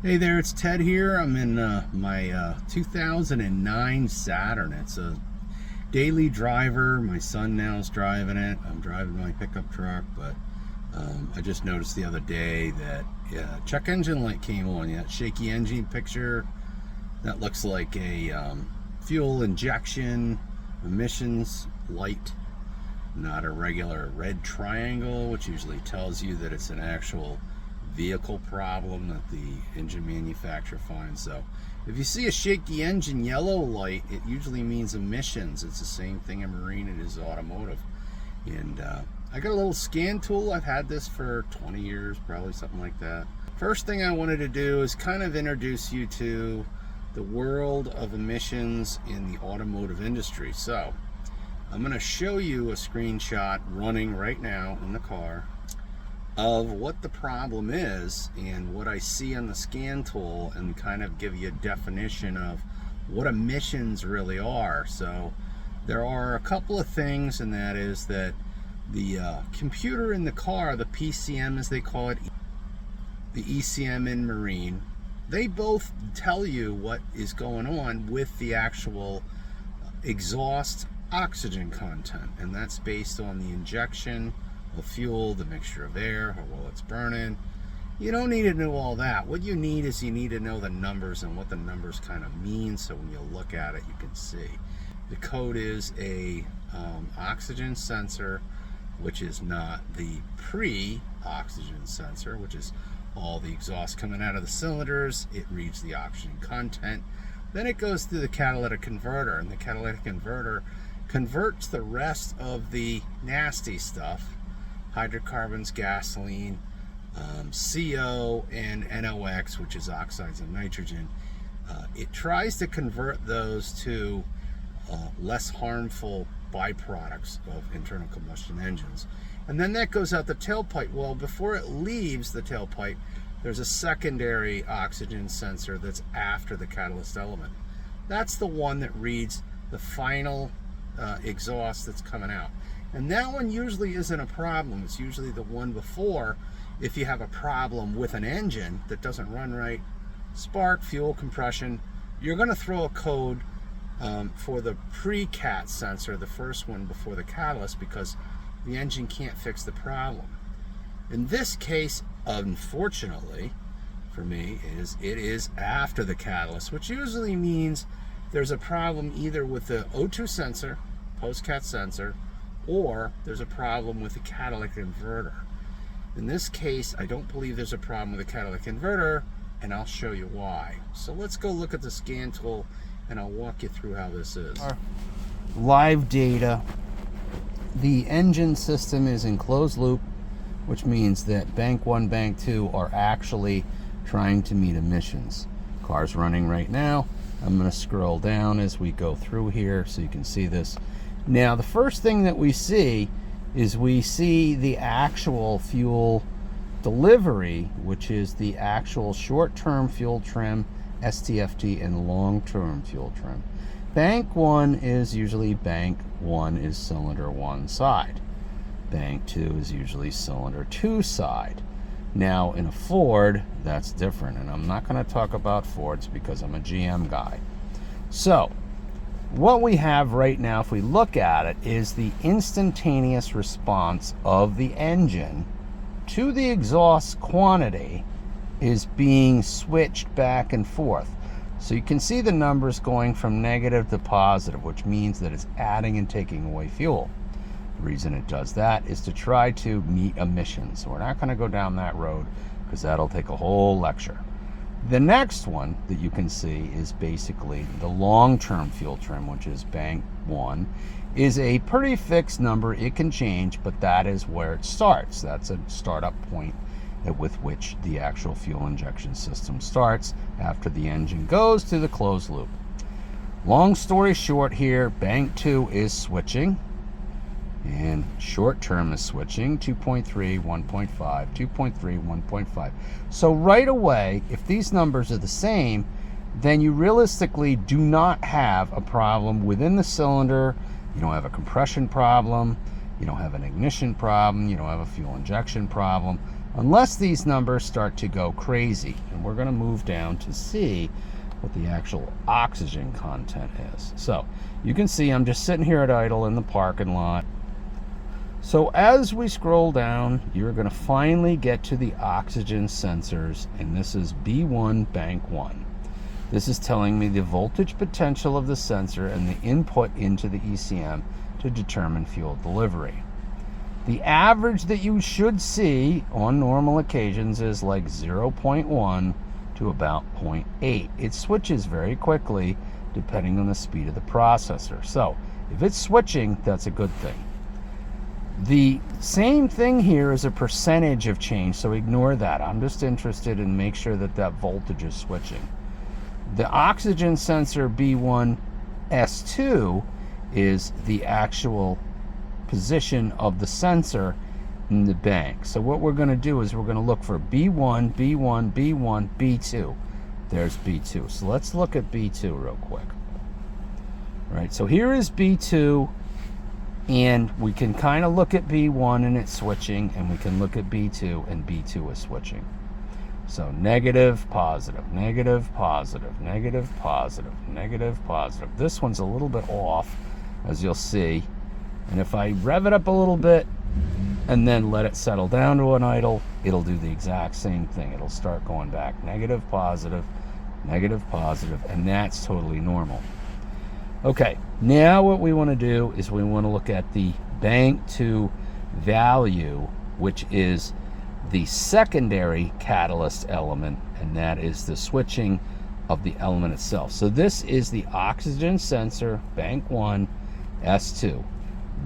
Hey there, it's Ted here. I'm in my 2009 Saturn. It's a daily driver. My son now is driving it. I'm driving my pickup truck, but I just noticed the other day that check engine light came on. Yeah, shaky engine picture. That looks like a fuel injection emissions light, not a regular red triangle, which usually tells you that it's an actual vehicle problem that the engine manufacturer finds. So if you see a shaky engine yellow light, it usually means emissions. It's the same thing in marine it is automotive. And I got a little scan tool. I've had this for 20 years, probably something like that. First thing I wanted to do is kind of introduce you to the world of emissions in the automotive industry. So I'm going to show you a screenshot running right now in the car of what the problem is and what I see on the scan tool, and kind of give you a definition of what emissions really are. So there are a couple of things, and that is that the computer in the car, the PCM as they call it, the ECM in marine, they both tell you what is going on with the actual exhaust oxygen content, and that's based on the injection of fuel, the mixture of air, how well it's burning. You don't need to know all that. What you need is you need to know the numbers and what the numbers kind of mean, so when you look at it you can see. The code is a oxygen sensor, which is not the pre-oxygen sensor, which is all the exhaust coming out of the cylinders. It reads the oxygen content, then it goes through the catalytic converter, and the catalytic converter converts the rest of the nasty stuff, hydrocarbons, gasoline, CO, and NOx, which is oxides of nitrogen. It tries to convert those to less harmful byproducts of internal combustion engines. And then that goes out the tailpipe. Well, before it leaves the tailpipe, there's a secondary oxygen sensor that's after the catalyst element. That's the one that reads the final exhaust that's coming out. And that one usually isn't a problem. It's usually the one before. If you have a problem with an engine that doesn't run right, spark, fuel compression, you're going to throw a code for the pre-cat sensor, the first one before the catalyst, because the engine can't fix the problem. In this case, unfortunately for me, it is after the catalyst, which usually means there's a problem either with the O2 sensor, post-cat sensor, or there's a problem with the catalytic converter. In this case, I don't believe there's a problem with the catalytic converter, and I'll show you why. So let's go look at the scan tool, and I'll walk you through how this is. Our live data. The engine system is in closed loop, which means that bank 1, bank 2 are actually trying to meet emissions. Car's running right now. I'm going to scroll down as we go through here so you can see this. Now, the first thing that we see is we see the actual fuel delivery, which is the actual short-term fuel trim, STFT, and long-term fuel trim. Bank 1 is usually bank 1 is cylinder 1 side. Bank 2 is usually cylinder 2 side. Now, in a Ford, that's different, and I'm not going to talk about Fords because I'm a GM guy. So, what we have right now, if we look at it, is the instantaneous response of the engine to the exhaust quantity is being switched back and forth. So you can see the numbers going from negative to positive, which means that it's adding and taking away fuel. The reason it does that is to try to meet emissions. So we're not going to go down that road because that'll take a whole lecture. The next one that you can see is basically the long-term fuel trim, which is bank 1, is a pretty fixed number. It can change, but that is where it starts. That's a startup point with which the actual fuel injection system starts after the engine goes to the closed loop. Long story short here, bank 2 is switching, and short term is switching 2.3, 1.5, 2.3, 1.5. So right away, if these numbers are the same, then you realistically do not have a problem within the cylinder. You don't have a compression problem, you don't have an ignition problem, you don't have a fuel injection problem. unless these numbers start to go crazy. And we're going to move down to see what the actual oxygen content is. So you can see I'm just sitting here at idle in the parking lot. So as we scroll down, you're going to finally get to the oxygen sensors, and this is B1 bank 1. This is telling me the voltage potential of the sensor and the input into the ECM to determine fuel delivery. The average that you should see on normal occasions is like 0.1 to about 0.8. It switches very quickly depending on the speed of the processor. So if it's switching, that's a good thing. The same thing here is a percentage of change, so ignore that. I'm just interested in make sure that that voltage is switching. The oxygen sensor B1S2 is the actual position of the sensor in the bank. So what we're going to do is we're going to look for B1, B1, B1, B2. There's B2. So let's look at B2 real quick. All right, so here is B2. And we can kind of look at B1 and it's switching, and we can look at B2 and B2 is switching. So negative, positive, negative, positive, negative, positive, negative, positive. This one's a little bit off, as you'll see. And if I rev it up a little bit and then let it settle down to an idle, it'll do the exact same thing. It'll start going back negative, positive, and that's totally normal. Okay, now what we want to do is we want to look at the bank 2 value, which is the secondary catalyst element, and that is the switching of the element itself. So this is the oxygen sensor, bank 1, S2.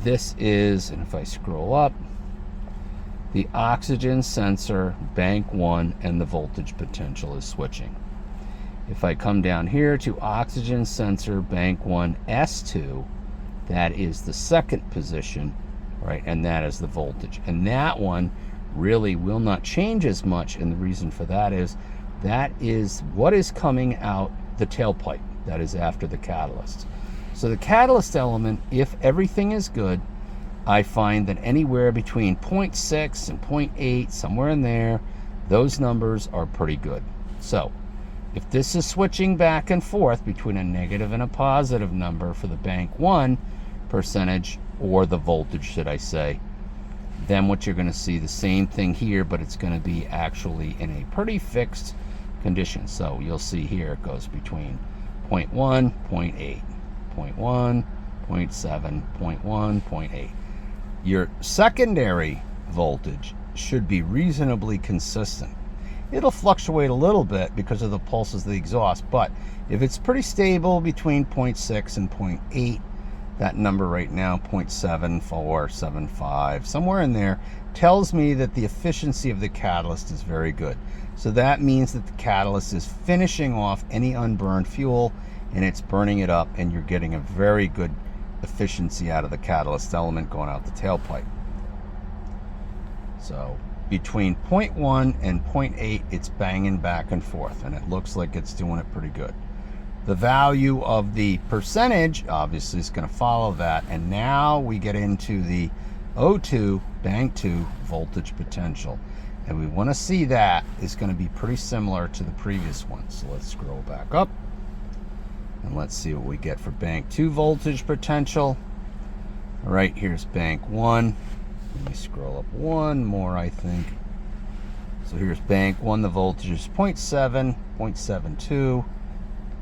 This is, and if I scroll up, the oxygen sensor, bank 1, and the voltage potential is switching. If I come down here to oxygen sensor bank 1 S2, that is the second position, right? And that is the voltage. And that one really will not change as much. And the reason for that is what is coming out the tailpipe. That is after the catalyst. So the catalyst element, if everything is good, I find that anywhere between 0.6 and 0.8, somewhere in there, those numbers are pretty good. So if this is switching back and forth between a negative and a positive number for the bank 1 percentage, or the voltage, should I say, then what you're going to see the same thing here, but it's going to be actually in a pretty fixed condition. So you'll see here it goes between 0.1, 0.8, 0.1, 0.7, 0.1, 0.8. Your secondary voltage should be reasonably consistent. It'll fluctuate a little bit because of the pulses of the exhaust, but if it's pretty stable between 0.6 and 0.8, that number right now, 0.7475, somewhere in there, tells me that the efficiency of the catalyst is very good. So that means that the catalyst is finishing off any unburned fuel and it's burning it up, and you're getting a very good efficiency out of the catalyst element going out the tailpipe. So between 0.1 and 0.8, it's banging back and forth, and it looks like it's doing it pretty good. The value of the percentage obviously is going to follow that, and now we get into the O2 bank 2 voltage potential, and we want to see that is going to be pretty similar to the previous one. So let's scroll back up and let's see what we get for bank 2 voltage potential. All right, here's bank 1. Let me scroll up one more, I think. So here's bank 1. The voltage is 0.7, 0.72,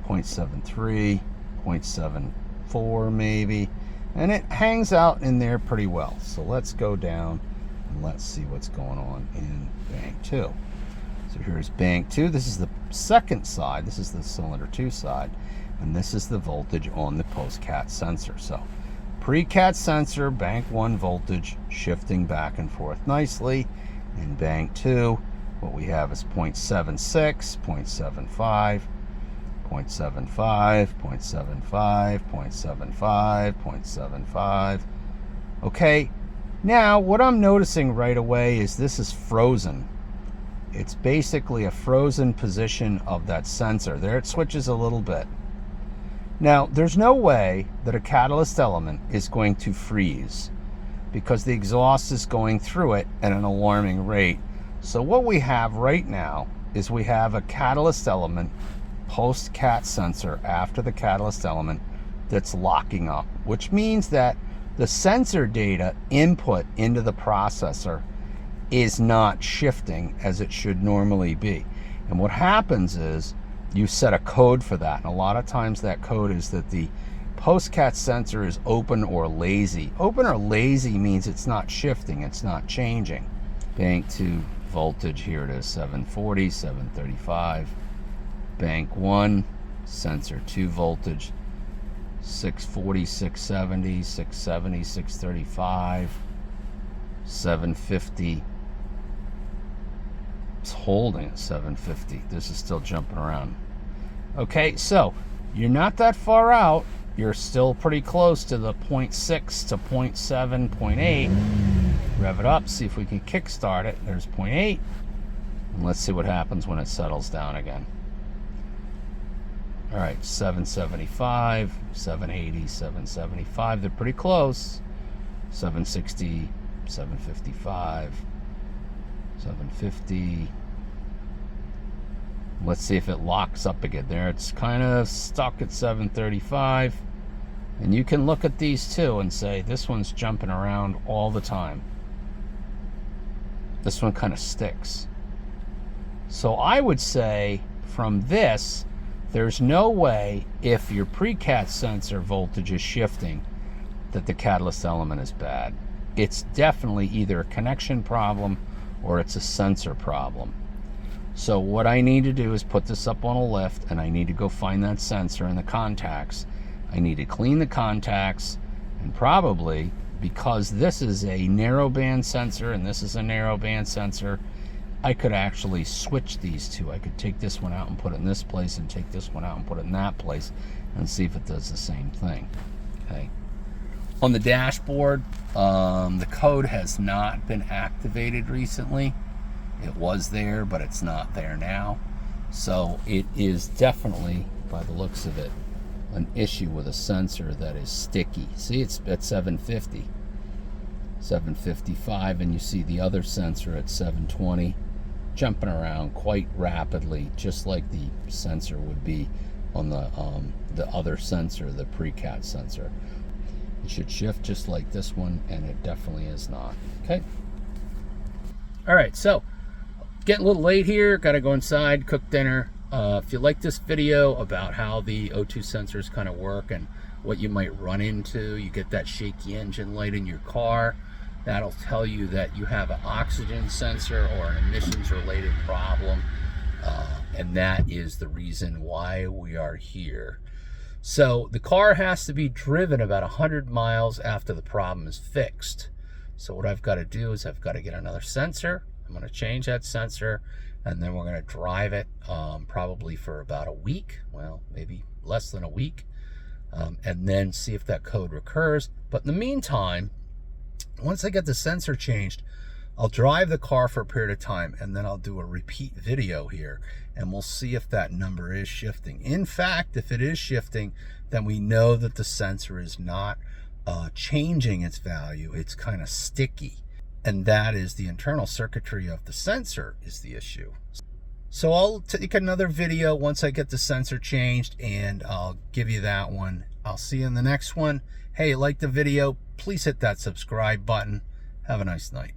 0.73, 0.74 maybe. And it hangs out in there pretty well. So let's go down and let's see what's going on in bank 2. So here's bank 2. This is the second side. This is the cylinder 2 side. And this is the voltage on the post-cat sensor. So pre-cat sensor, bank 1 voltage, shifting back and forth nicely. In bank 2, what we have is 0.76, 0.75, 0.75, 0.75, 0.75, 0.75. Okay, now what I'm noticing right away is this is frozen. It's basically a frozen position of that sensor. There it switches a little bit. Now, there's no way that a catalyst element is going to freeze because the exhaust is going through it at an alarming rate. So what we have right now is we have a catalyst element post-cat sensor after the catalyst element that's locking up, which means that the sensor data input into the processor is not shifting as it should normally be. And what happens is you set a code for that, and a lot of times that code is that the post-cat sensor is open or lazy. Open or lazy means it's not shifting, it's not changing. Bank 2 voltage, here it is, 740, 735. Bank 1, sensor 2 voltage, 640, 670, 670, 635, 750. It's holding at 750. This is still jumping around. Okay, so you're not that far out. You're still pretty close to the 0.6 to 0.7, 0.8. Rev it up, see if we can kickstart it. There's 0.8. And let's see what happens when it settles down again. All right, 775, 780, 775. They're pretty close. 760, 755, 750. Let's see if it locks up again. There, it's kind of stuck at 735. And you can look at these too and say, this one's jumping around all the time. This one kind of sticks. So I would say from this, there's no way, if your pre-cat sensor voltage is shifting, that the catalyst element is bad. It's definitely either a connection problem or it's a sensor problem. So what I need to do is put this up on a lift, and I need to go find that sensor in the contacts. I need to clean the contacts, and probably, because this is a narrowband sensor and this is a narrowband sensor, I could actually switch these two. I could take this one out and put it in this place and take this one out and put it in that place and see if it does the same thing. Okay. On the dashboard, the code has not been activated recently. It was there, but it's not there now. So it is definitely, by the looks of it, an issue with a sensor that is sticky. See, it's at 750, 755, and you see the other sensor at 720, jumping around quite rapidly, just like the sensor would be on the other sensor, the pre-cat sensor. It should shift just like this one, and it definitely is not. Okay. All right, so getting a little late here. Got to go inside, cook dinner. If you like this video about how the O2 sensors kind of work and what you might run into, you get that shaky engine light in your car, that'll tell you that you have an oxygen sensor or an emissions related problem, and that is the reason why we are here. So the car has to be driven about 100 miles after the problem is fixed. So what I've got to do is I've got to get another sensor. I'm going to change that sensor, and then we're going to drive it probably for about a week, well, maybe less than a week, and then see if that code recurs. But in the meantime, once I get the sensor changed, I'll drive the car for a period of time, and then I'll do a repeat video here, and we'll see if that number is shifting. In fact, if it is shifting, then we know that the sensor is not changing its value. It's kind of sticky. And that is the internal circuitry of the sensor is the issue. So I'll take another video once I get the sensor changed, and I'll give you that one. I'll see you in the next one. Hey, like the video, please hit that subscribe button. Have a nice night.